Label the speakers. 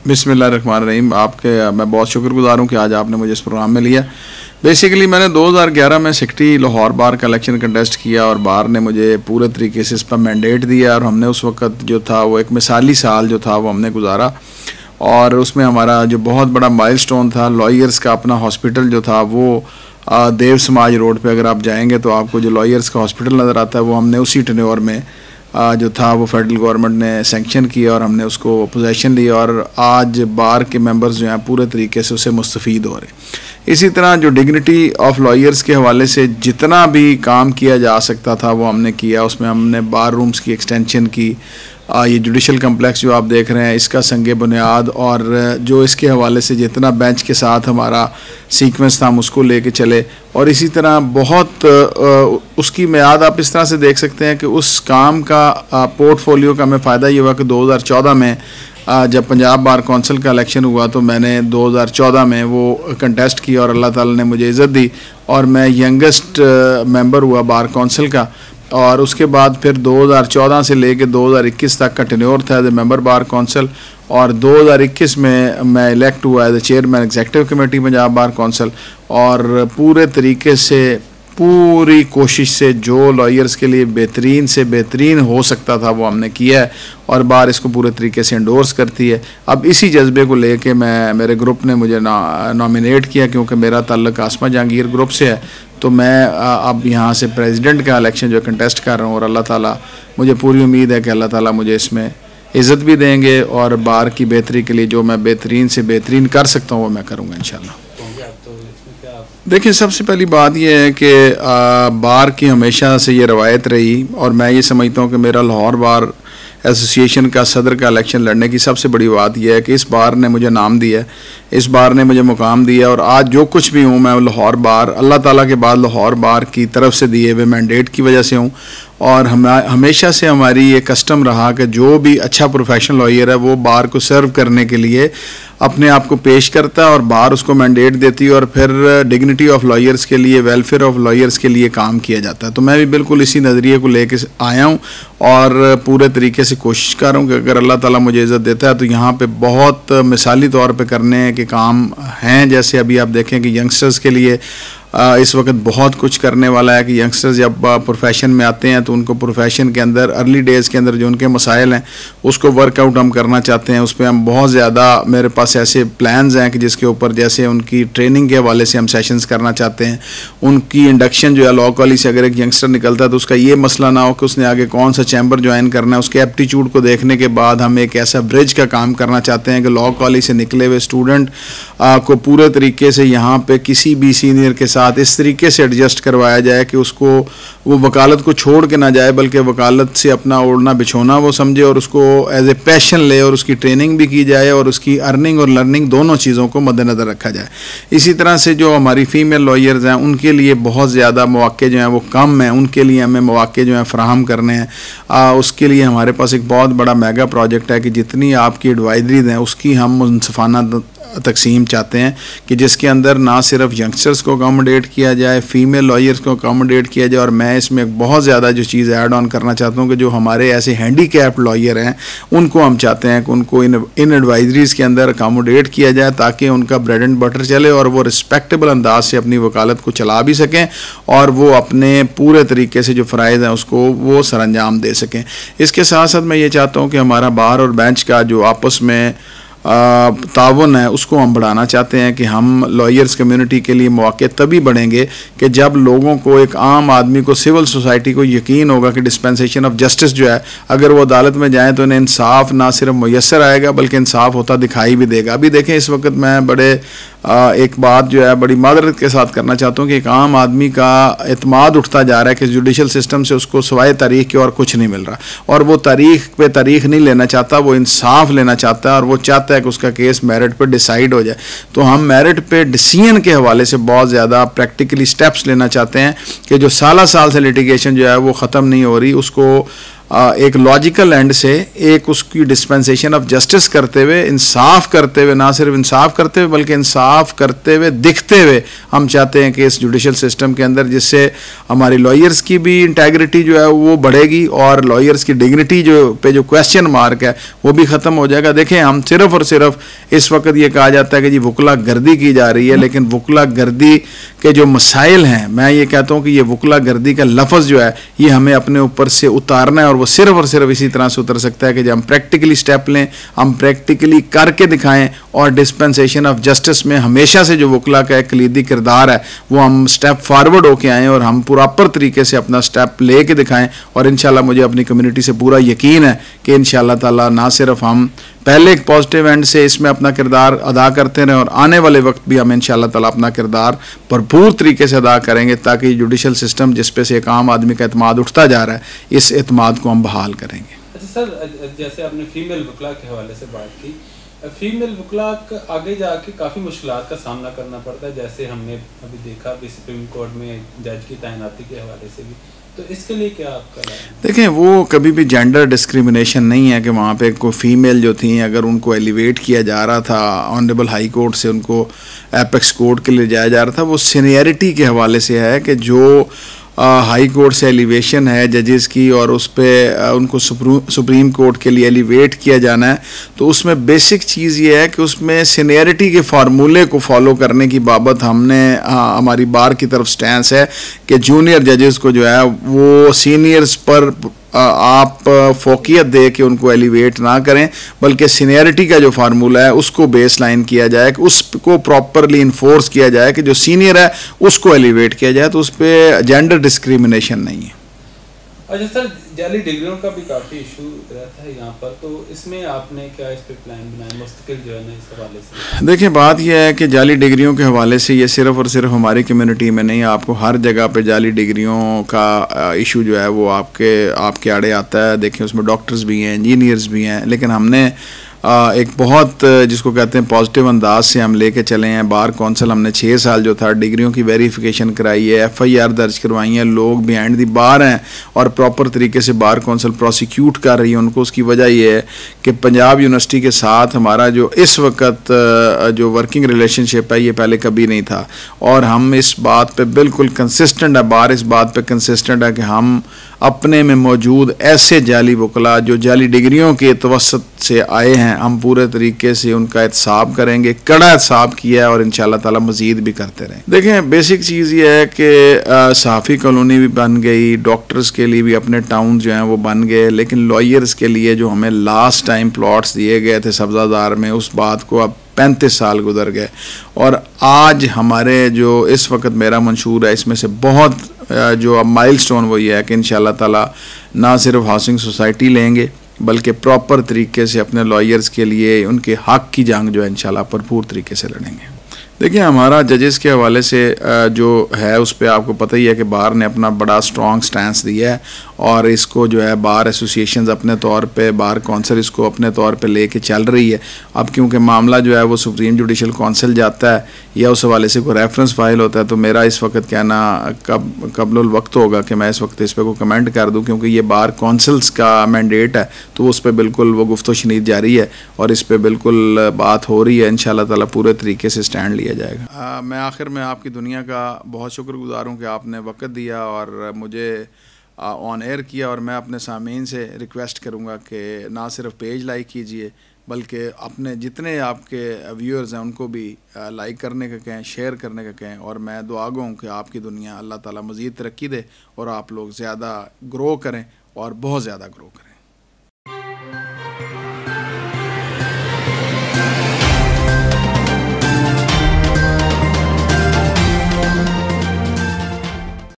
Speaker 1: बिस्मिल्लाहिर्रहमानिर्रहीम। मैं बहुत शुक्रगुजार हूँ कि आज आपने मुझे इस प्रोग्राम में लिया। बेसिकली मैंने 2011 में सेक्रेटरी लाहौर बार का इलेक्शन कंटेस्ट किया और बार ने मुझे पूरे तरीके से इस पर मैंडेट दिया और हमने उस वक्त जो था वो एक मिसाली साल जो था वो हमने गुजारा और उसमें हमारा जो बहुत बड़ा माइलस्टोन था लॉयर्स का अपना हॉस्पिटल जो था वो देव समाज रोड पे अगर आप जाएंगे तो आपको जो लॉयर्स का हॉस्पिटल नज़र आता है वो हमने उसी टेन्योर में जो था वो फेडरल गवर्नमेंट ने सैंक्शन किया और हमने उसको पोजेसन लिया और आज बार के मेंबर्स जो हैं पूरे तरीके से उससे मुस्तफ़ीद हो रहे। इसी तरह जो डिग्निटी ऑफ लॉयर्स के हवाले से जितना भी काम किया जा सकता था वो हमने किया। उसमें हमने बार रूम्स की एक्सटेंशन की, ये जुडिशल कम्प्लेक्स जो आप देख रहे हैं इसका संगे बुनियाद और जो इसके हवाले से जितना बेंच के साथ हमारा सीक्वेंस था हम उसको लेके चले और इसी तरह बहुत उसकी मियाद आप इस तरह से देख सकते हैं कि उस काम का पोर्टफोलियो का हमें फ़ायदा ये हुआ कि 2014 में जब पंजाब बार कौंसिल का इलेक्शन हुआ तो मैंने 2014 में वो कंटेस्ट किया और अल्लाह ताला ने मुझे इज़्ज़त दी और मैं यंगेस्ट मेंबर हुआ बार कौंसिल का। और उसके बाद फिर 2014 से लेके 2021 तक का टेन्योर था as a member bar council और 2021 में मैं इलेक्ट हुआ as a chairman executive committee Punjab bar council और पूरे तरीके से पूरी कोशिश से जो लॉयर्स के लिए बेहतरीन से बेहतरीन हो सकता था वो हमने किया है और बार इसको पूरे तरीके से एंडोर्स करती है। अब इसी जज्बे को लेके मेरे ग्रुप ने मुझे नॉमिनेट किया क्योंकि मेरा ताल्लुक आसमा जहांगीर ग्रुप से है तो मैं अब यहाँ से प्रेसिडेंट का इलेक्शन जो कंटेस्ट कर रहा हूँ और अल्लाह ताला मुझे पूरी उम्मीद है कि अल्लाह ताला मुझे इसमें इज़्ज़त भी देंगे और बार की बेहतरी के लिए जो मैं बेहतरीन से बेहतरीन कर सकता हूँ वो मैं करूँगा इंशाल्लाह। देखिए सबसे पहली बात यह है कि बार की हमेशा से ये रवायत रही और मैं ये समझता हूँ कि मेरा लाहौर बार एसोसिएशन का सदर का इलेक्शन लड़ने की सबसे बड़ी बात यह है कि इस बार ने मुझे नाम दिया, इस बार ने मुझे मुकाम दिया और आज जो कुछ भी हूँ मैं लाहौर बार अल्लाह ताला के बाद लाहौर बार की तरफ से दिए हुए मैंडेट की वजह से हूँ और हमेशा से हमारी ये कस्टम रहा कि जो भी अच्छा प्रोफेशनल लॉयर है वो बार को सर्व करने के लिए अपने आप को पेश करता है और बार उसको मैंडेट देती है और फिर डिग्निटी ऑफ लॉयर्स के लिए, वेलफेयर ऑफ लॉयर्स के लिए काम किया जाता है। तो मैं भी बिल्कुल इसी नज़रिए को लेके आया हूँ और पूरे तरीके से कोशिश कर रहा हूँ कि अगर अल्लाह ताला मुझे इज़्ज़त देता है तो यहाँ पे बहुत मिसाली तौर पे करने के काम हैं। जैसे अभी आप देखें कि यंगस्टर्स के लिए इस वक्त बहुत कुछ करने वाला है कि यंगस्टर्स जब प्रोफेशन में आते हैं तो उनको प्रोफेशन के अंदर अर्ली डेज़ के अंदर जो उनके मसाइल हैं उसको वर्कआउट हम करना चाहते हैं। उस पर हम बहुत ज़्यादा मेरे पास ऐसे प्लान्स हैं कि जिसके ऊपर जैसे उनकी ट्रेनिंग के हवाले से हम सेशंस करना चाहते हैं। उनकी इंडक्शन जो है लॉ कॉलेज से अगर एक यंगस्टर निकलता है तो उसका ये मसला ना हो कि उसने आगे कौन सा चैम्बर ज्वाइन करना है। उसके एप्टीट्यूड को देखने के बाद हम एक ऐसा ब्रिज का काम करना चाहते हैं कि लॉ कॉलेज से निकले हुए स्टूडेंट को पूरे तरीके से यहाँ पर किसी भी सीनियर के साथ इस तरीके से एडजस्ट करवाया जाए कि उसको वो वकालत को छोड़ के ना जाए बल्कि वकालत से अपना ओढ़ना बिछोना वो समझे और उसको एज ए पैशन ले और उसकी ट्रेनिंग भी की जाए और उसकी अर्निंग और लर्निंग दोनों चीज़ों को मद्देनज़र रखा जाए। इसी तरह से जो हमारी फ़ीमेल लॉयर्स हैं उनके लिए बहुत ज़्यादा मौक़े जो हैं वो कम हैं, उनके लिए हमें मौक़े जो हैं फ़राहम करने हैं। उसके लिए हमारे पास एक बहुत बड़ा मेगा प्रोजेक्ट है कि जितनी आपकी एडवाइजरीज हैं उसकी हम मुनसिफाना तकसीम चाहते हैं कि जिसके अंदर ना सिर्फ यंगस्टर्स को अकोमोडेट किया जाए, फीमेल लॉयर्स को अकोमोडेट किया जाए और मैं इसमें बहुत ज़्यादा जो चीज़ ऐड ऑन करना चाहता हूँ कि जो हमारे ऐसे हैंडीकैप्ड लॉयर हैं उनको हम चाहते हैं कि उनको इन एडवाइजरीज़ के अंदर अकोमोडेट किया जाए ताकि उनका ब्रेड एंड बटर चले और वो रिस्पेक्टेबल अंदाज से अपनी वकालत को चला भी सकें और वो अपने पूरे तरीके से जो फ़राइज़ हैं उसको वो सरअंजाम दे सकें। इसके साथ साथ मैं ये चाहता हूँ कि हमारा बार और बेंच का जो आपस में तावन है उसको हम बढ़ाना चाहते हैं कि हम लॉयर्स कम्युनिटी के लिए मौके तभी बढ़ेंगे कि जब लोगों को, एक आम आदमी को, सिविल सोसाइटी को यकीन होगा कि डिस्पेंसेशन ऑफ जस्टिस जो है अगर वो अदालत में जाएँ तो इन्हें इंसाफ ना सिर्फ मुयस्सर आएगा बल्कि इंसाफ होता दिखाई भी देगा। अभी देखें इस वक्त मैं बड़े एक बात जो है बड़ी मादरत के साथ करना चाहता हूँ कि एक आम आदमी का एतमाद उठता जा रहा है कि जुडिशल सिस्टम से उसको सिवाय तारीख के और कुछ नहीं मिल रहा और वो तारीख पे तारीख नहीं लेना चाहता, वो इंसाफ लेना चाहता है और वो चाहता है कि उसका केस मेरिट पे डिसाइड हो जाए। तो हम मेरिट पे डिसीजन के हवाले से बहुत ज़्यादा प्रैक्टिकली स्टेप्स लेना चाहते हैं कि जो साल से लिटिगेशन जो है वो ख़त्म नहीं हो रही उसको एक लॉजिकल एंड से एक उसकी डिस्पेंसेशन ऑफ जस्टिस करते हुए, इंसाफ करते हुए, ना सिर्फ इंसाफ करते हुए बल्कि इंसाफ करते हुए दिखते हुए हम चाहते हैं कि इस जुडिशल सिस्टम के अंदर, जिससे हमारी लॉयर्स की भी इंटेग्रिटी जो है वो बढ़ेगी और लॉयर्स की डिग्निटी जो क्वेश्चन मार्क है वो भी ख़त्म हो जाएगा। देखें, हम सिर्फ और सिर्फ इस वक्त ये कहा जाता है कि जी वकला गर्दी की जा रही है, लेकिन वकला गर्दी के जो मसाइल हैं, मैं ये कहता हूँ कि ये वकला गर्दी का लफ्ज़ जो है ये हमें अपने ऊपर से उतारना है, और वो सिर्फ और सिर्फ इसी तरह से उतर सकता है कि जब हम प्रैक्टिकली स्टेप लें, हम प्रैक्टिकली करके दिखाएं, और डिस्पेंसेशन ऑफ जस्टिस में हमेशा से जो वकला का एक कलीदी किरदार है वो हम स्टेप फॉरवर्ड होके आएँ और हम प्रॉपर तरीके से अपना स्टेप ले के दिखाएँ। और इंशाल्लाह मुझे अपनी कम्युनिटी से पूरा यकीन है कि इंशाल्लाह ताला ना सिर्फ हम पहले एक पॉजिटिव एंड से इसमें अपना किरदार अदा करते रहें, और आने वाले वक्त भी हम इंशाल्लाह ताला अपना किरदार भरपूर तरीके से अदा करेंगे, ताकि जुडिशल सिस्टम जिस पे से एक आम आदमी का एतमाद उठता जा रहा है, इस एतमाद को हम बहाल करेंगे।
Speaker 2: अच्छा सर, जैसे आपने फीमेल वकला के हवाले से बात की, फीमेल वकला आगे जाके काफ़ी मुश्किलात का सामना करना पड़ता है, जैसे हमने अभी देखा भी सुप्रीम कोर्ट में जज की तैनाती के हवाले से भी, तो इसके लिए क्या आपका राय है?
Speaker 1: देखें, वो कभी भी जेंडर डिस्क्रिमिनेशन नहीं है कि वहाँ पे कोई फीमेल जो थी अगर उनको एलिवेट किया जा रहा था ऑनरेबल हाई कोर्ट से, उनको एपेक्स कोर्ट के लिए जाया जा रहा था, वो सीनियरिटी के हवाले से है कि जो हाई कोर्ट से एलिवेशन है जजेस की और उस पर उनको सुप्रीम कोर्ट के लिए एलिवेट किया जाना है, तो उसमें बेसिक चीज़ ये है कि उसमें सीनियरिटी के फार्मूले को फॉलो करने की बाबत हमने हमारी बार की तरफ स्टैंस है कि जूनियर जजेस को जो है वो सीनियर्स पर आप फोकियत दे के उनको एलिवेट ना करें, बल्कि सीनियरिटी का जो फार्मूला है उसको बेस लाइन किया जाए, कि उसको प्रॉपरली इन्फोर्स किया जाए कि जो सीनियर है उसको एलिवेट किया जाए, तो उस पर जेंडर डिस्क्रिमिनेशन नहीं है।
Speaker 2: अच्छा सर, जाली डिग्रियों का भी काफ़ी इशू रहता है यहाँ पर, तो इसमें आपने क्या इस पे प्लान बनाया मुस्तकिल जो है ना इस हवाले से?
Speaker 1: देखिए, बात यह है कि जाली डिग्रियों के हवाले से ये सिर्फ और सिर्फ हमारी कम्युनिटी में नहीं, आपको हर जगह पे जाली डिग्रियों का इशू जो है वो आपके आड़े आता है। देखिए, उसमें डॉक्टर्स भी हैं, इंजीनियर्स भी हैं, लेकिन हमने एक बहुत जिसको कहते हैं पॉजिटिव अंदाज से हम लेके चले हैं। बार कौंसिल हमने 6 साल जो था डिग्रियों की वेरिफिकेशन कराई है, FIR दर्ज करवाई है, लोग बिहाइंड दी बार हैं और प्रॉपर तरीके से बार कौंसिल प्रोसिक्यूट कर रही है उनको। उसकी वजह यह है कि पंजाब यूनिवर्सिटी के साथ हमारा जो इस वक्त जो वर्किंग रिलेशनशिप है ये पहले कभी नहीं था, और हम इस बात पर बिल्कुल कंसिस्टेंट है, बार इस बात पर कंसिस्टेंट है कि हम अपने में मौजूद ऐसे जाली वकला जो जाली डिग्रियों के तवसत से आए हैं, हम पूरे तरीके से उनका एहतसाब करेंगे, कड़ा एहतसाब किया है और इंशाल्लाह ताला मज़ीद भी करते रहें। देखें, बेसिक चीज़ ये है कि सहाफ़ी कॉलोनी भी बन गई, डॉक्टर्स के लिए भी अपने टाउन जो हैं वो बन गए, लेकिन लॉयर्स के लिए जो हमें लास्ट टाइम प्लॉट्स दिए गए थे सब्ज़ादार में, उस बात को अब 35 साल गुजर गए, और आज हमारे जो इस वक्त मेरा मंशूर है इसमें से बहुत जो अब माइलस्टोन वो ये है कि इंशाल्लाह ताला ना सिर्फ हाउसिंग सोसाइटी लेंगे बल्कि प्रॉपर तरीके से अपने लॉयर्स के लिए उनके हक़ की जंग जो है इंशाल्लाह भरपूर तरीके से लड़ेंगे। देखिए, हमारा जजेस के हवाले से जो है उस पर आपको पता ही है कि बार ने अपना बड़ा स्ट्रॉन्ग स्टैंस दिया है, और इसको जो है बार एसोसिएशंस अपने तौर पे, बार कौंसिल इसको अपने तौर पे लेके चल रही है। अब क्योंकि मामला जो है वो सुप्रीम जुडिशल काउंसिल जाता है या उस हवाले से कोई रेफरेंस फाइल होता है, तो मेरा इस वक्त कहना कबल वक्त होगा कि मैं इस वक्त इस पर कोई कमेंट कर दूँ, क्योंकि ये बार कौंसिल्स का मैंडेट है, तो उस पर बिल्कुल वो गुफ्तो शनीद जारी है और इस पर बिल्कुल बात हो रही है। इंशाल्लाह ताला पूरे तरीके से स्टैंड लिया जाएगा। मैं आखिर में आपकी दुनिया का बहुत शुक्रगुजार हूँ कि आपने वक्त दिया और मुझे ऑन एयर किया, और मैं अपने सामीन से रिक्वेस्ट करूँगा कि ना सिर्फ पेज लाइक कीजिए बल्कि अपने जितने आपके व्यूअर्स हैं उनको भी लाइक करने का कहें, शेयर करने का कहें, और मैं दुआ गो हूँ कि आपकी दुनिया अल्लाह ताला मज़ीद तरक्की दे और आप लोग ज़्यादा ग्रो करें और बहुत ज़्यादा ग्रो करें।